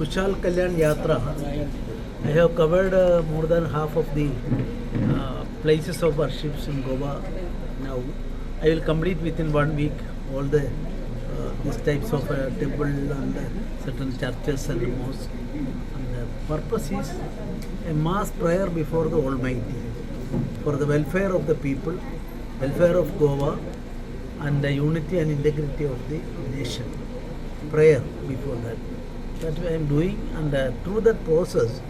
Kushal Kalyan Yatra, I have covered more than half of the places of worships in Goa now. I will complete within 1 week all the these types of temple and certain churches and mosques. And the purpose is a mass prayer before the Almighty for the welfare of the people, welfare of Goa, and the unity and integrity of the nation. Prayer before that. That's what I am doing, and through that process,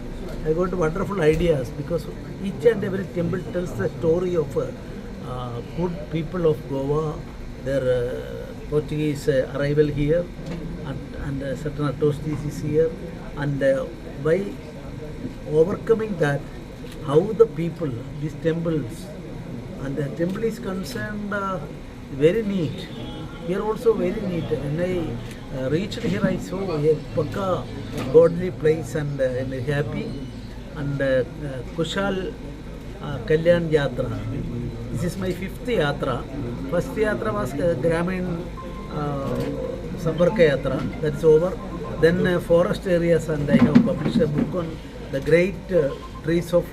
I got wonderful ideas because each and every temple tells the story of good people of Goa, their Portuguese arrival here, and certain atrocities here, and by overcoming that, how the people, these temples, and the temple is concerned very neat. Here also very neat. When I reached here, I saw a pakka godly place, and I'm very happy. And Kushal Kalyan Yatra. This is my 5th Yatra. First Yatra was Gramin Samparka Yatra. That's over. Then forest areas, and I have published a book on the great trees of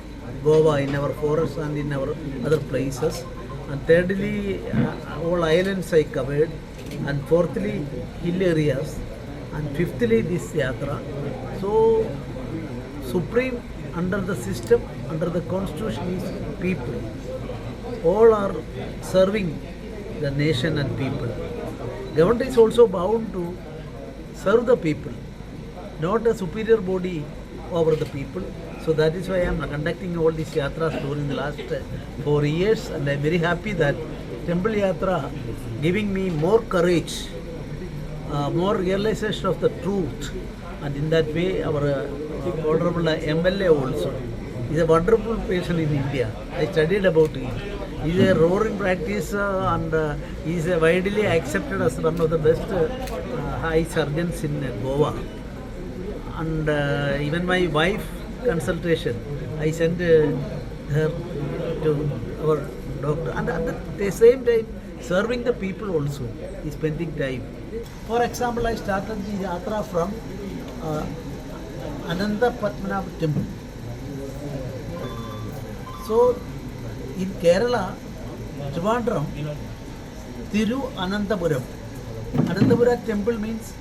Goa in our forests and in our other places. And thirdly, all islands I covered. And fourthly, hill areas. And fifthly, this Yatra. So, supreme under the system, under the constitution is people. All are serving the nation and people. Government is also bound to serve the people, not a superior body over the people. So that is why I am conducting all these yatras during the last 4 years, and I am very happy that Temple Yatra giving me more courage, more realization of the truth, and in that way our Honorable MLA also is a wonderful person in India. I studied about him. He is a roaring practice and he is widely accepted as one of the best high surgeons in Goa. And even my wife consultation, I sent her to our doctor, and at the same time serving the people also, is spending time. For example, I started the yatra from Ananta Padmanabha temple. So in Kerala, Trivandrum, Thiru Anantapuram. Anantapura temple means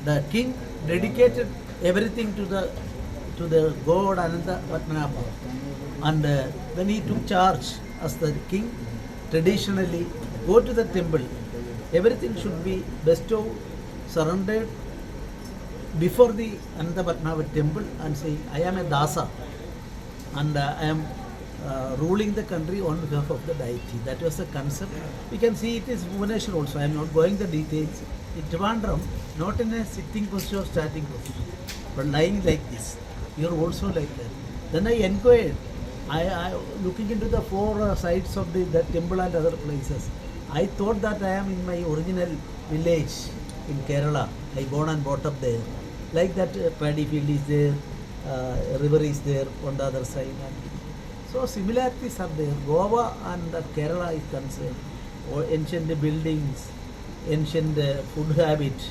the king dedicated everything to the god Ananta Padmanabha. And when he took charge as the king, traditionally go to the temple, everything should be bestowed, surrendered before the Ananta Padmanabha temple, and say, I am a dasa and I am ruling the country on behalf of the deity. That was the concept. We can see it is Bhubaneswar also. I am not going the details. In Trivandrum, not in a sitting position or standing position, but lying like this. You are also like that. Then I inquired. I looking into the 4 sides of that temple and other places. I thought that I am in my original village in Kerala. I born and brought up there. Like that paddy field is there, river is there on the other side. So similarities are there. Goa and Kerala is concerned. Ancient buildings, ancient food habit,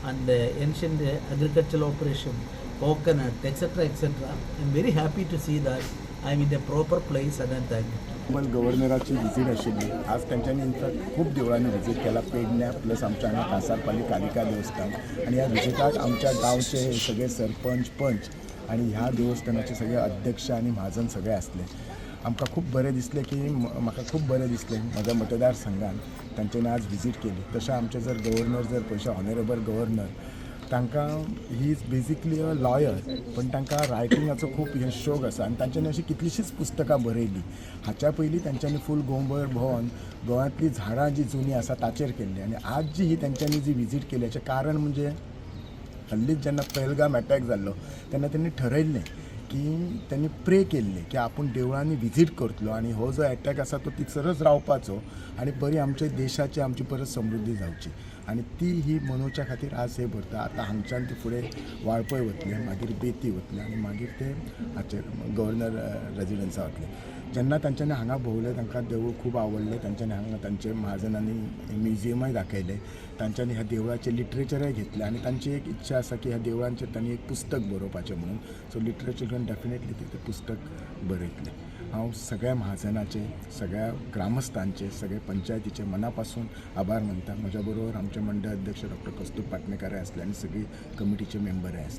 and ancient agricultural operation, coconut, etc. etc. I am very happy to see that I am in a proper place, and I am thankful. गव्हर्नराची visit आशिल्ली. आज त्यांच्यानी in fact खूप देवळांनी visit केला. पेडण्या plus आमच्या हांगा कासारपाली कालिका देवस्थान, आणि ह्या विजिटाक आमच्या गांवचे सगळे सरपंच पंच आणि ह्या देवस्थानाचे सगळे अध्यक्ष आणि महाजन सगळे असले. आमकां खूप बरें दिसलें की म्हाका खूप बरें दिसलें म्हज्या मतदारसंघान तांच्यांनी आज विजीट केली. तशें आमचे जर गव्हर्नर जर पळयशे ऑनरेबल गव्हर्नर, तांकां he is basically a lawyer, पण तांकां रायटिंगाचो खूप हे शौक आसा, आनी तांच्यांनी अशी कितलीशीच पुस्तकां बरयली. हाच्या पयलीं तांच्यांनी फूल गोंयभर भोंवन गोंयांतली झाडां जी जुनी आसा ताचेर केल्ली, आनी आज जी ही तांच्यांनी जी विजीट केली हाचें कारण म्हणजे हल्लीच जेन्ना पहलगाम अटॅक जाल्लो तेन्ना त्यांनी ठरयल्लें की त्यांनी प्रे केल्लें की आपूण देवळांनी विजीट करतलो, आनी हो जो अटॅक आसा तो तिसरच रावपाचो, आनी बरी आमच्या देशाची आमची परत समृद्धी जावची. आनी ती ही मनोवच्या खातीर आज हे भरता. आतां हांगच्यान ती फुडें वाळपय वतले, मागीर बेती वतले आनी मागीर ते हाचेर गव्हर्नर रेजिडन्सा वतले. जेन्ना तांच्यांनी हांगा भोंवले, तांकां देवूळ खूब आवडलें. तांच्यांनी हांगा तांचे महाजनांनी म्युजियमय दाखयलें. तांच्यांनी ह्या देवळाचें लिटरेचरय घेतलें आनी तांची एक इच्छा आसा की ह्या देवळांचेर तांणी एक पुस्तक बरोवपाचें म्हणून. सो लिटरेचर घेवन डेफिनेटली ते पुस्तक बरयतले. हांव सगळ्या महाजनाचे, सगळ्या ग्रामस्थांचे, सगळे पंचायतीचे मना पासून आभार मानता. म्हज्या बरोबर आमचे मंडळ अध्यक्ष डॉक्टर कस्तूर पाटणेकारूय आसले आनी सगळी कमिटीचे मेंबरय आसले.